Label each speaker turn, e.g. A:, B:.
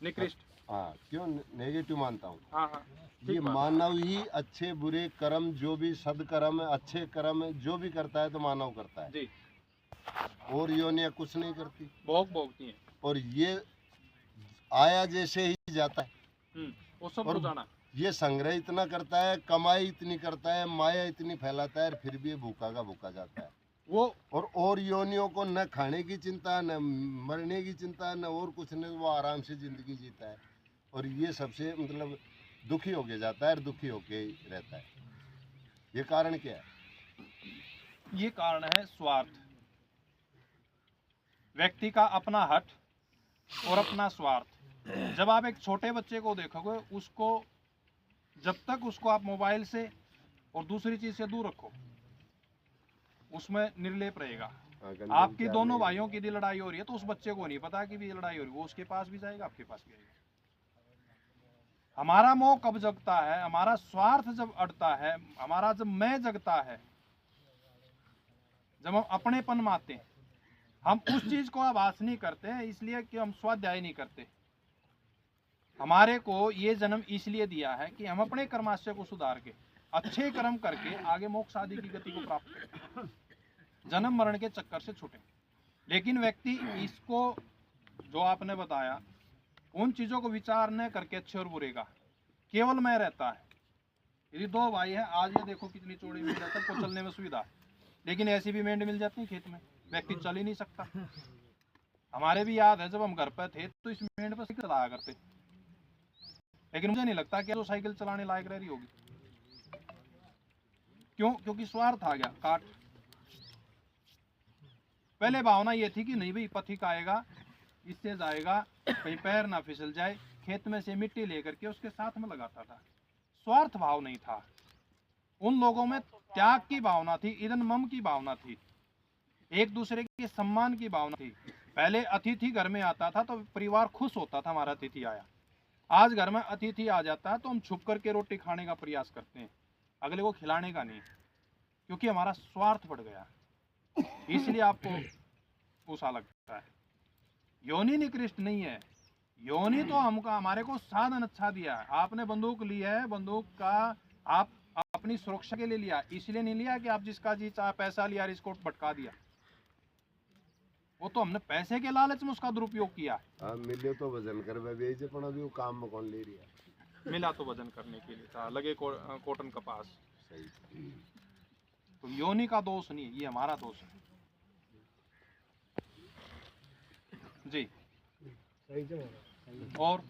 A: निकृष्ट,
B: हाँ क्यों नेगेटिव मानता हूँ।
A: हाँ हाँ
B: ये मानव ही अच्छे बुरे कर्म, जो भी सदकर्म अच्छे कर्म जो भी करता है तो मानव करता है
A: जी,
B: और योनियां कुछ नहीं करती।
A: भोगती हैं
B: और ये आया जैसे ही जाता है
A: वो सब
B: और
A: रोजाना
B: ये संग्रह इतना करता है, कमाई इतनी करता है, माया इतनी फैलाता है, फिर भी ये भूखा का भूखा जाता है
A: वो।
B: और योनियों को न खाने की चिंता, न मरने की चिंता, न और कुछ नहीं, वो आराम से जिंदगी जीता है और ये सबसे मतलब दुखी होके जाता है और दुखी होके रहता है। ये कारण क्या है?
A: ये कारण है स्वार्थ, व्यक्ति का अपना हट और अपना स्वार्थ। जब आप एक छोटे बच्चे को देखोगे, उसको जब तक उसको आप मोबाइल से और दूसरी चीज से दूर रखो, उसमें निर्लेप रहेगा। आपकी दोनों भाइयों की यदि लड़ाई हो रही है तो उस बच्चे को नहीं पता कि भी ये लड़ाई हो रही है, वो उसके पास भी जाएगा, आपके पास भी आएगा। हमारा मोह कब जगता है? हमारा स्वार्थ जब अड़ता है, हमारा जब मैं जगता है, जब हम अपनेपन मानते हैं। हम उस चीज को आभास नहीं करते इसलिए कि हम स्वाध्याय नहीं करते। हमारे को ये जन्म इसलिए दिया है कि हम अपने कर्माशय को सुधार के अच्छे कर्म करके आगे मोक्ष आदि की गति को प्राप्त करें, जन्म मरण के चक्कर से छूटें। लेकिन व्यक्ति इसको जो आपने बताया, उन चीजों को विचार न करके अच्छे और बुरे का केवल मैं रहता है। यदि दो भाई हैं, आज ये देखो कितनी चौड़ी मेंढ है, सबको चलने में सुविधा, लेकिन ऐसी भी मेंढ मिल जाती है खेत में, व्यक्ति चल ही नहीं सकता। हमारे भी याद है जब हम घर पर थे तो इस मेंढ पर साइकिल चलाया करते, लेकिन मुझे नहीं लगता कि वो साइकिल चलाने लायक रह रही होगी। क्यों? क्योंकि स्वार्थ आ गया, काट। पहले भावना ये थी कि नहीं भाई पथिक आएगा, इससे जाएगा, कहीं पैर ना फिसल जाए, खेत में से मिट्टी लेकर के उसके साथ में लगाता था। स्वार्थ भाव नहीं था, उन लोगों में त्याग की भावना थी, इदन मम की भावना थी, एक दूसरे के सम्मान की भावना थी। पहले अतिथि घर में आता था तो परिवार खुश होता था, हमारा अतिथि आया। आज घर में अतिथि आ जाता है तो हम छुप करके रोटी खाने का प्रयास करते हैं, अगले को खिलाने का नहीं, क्योंकि हमारा स्वार्थ बढ़ गया। इसलिए आपको उसा लगता है। योनि निकृष्ट नहीं है, योनि तो हमको हमारे को साधन अच्छा दिया है। आपने बंदूक ली है, बंदूक का आप अपनी सुरक्षा के लिए लिया, इसलिए नहीं लिया कि आप जिसका जी चाह पैसा लिया और इसको भटका दिया। वो तो हमने पैसे के लालच में उसका दुरुपयोग किया।
B: हाँ मिले तो वजन कर बेचे, पण अभी वो काम में कौन ले रही है?
A: मिला तो वजन करने के लिए था, लगे कॉटन कपास।
B: सही।
A: तो योनि का दोष नहीं है, ये हमारा दोष है। जी और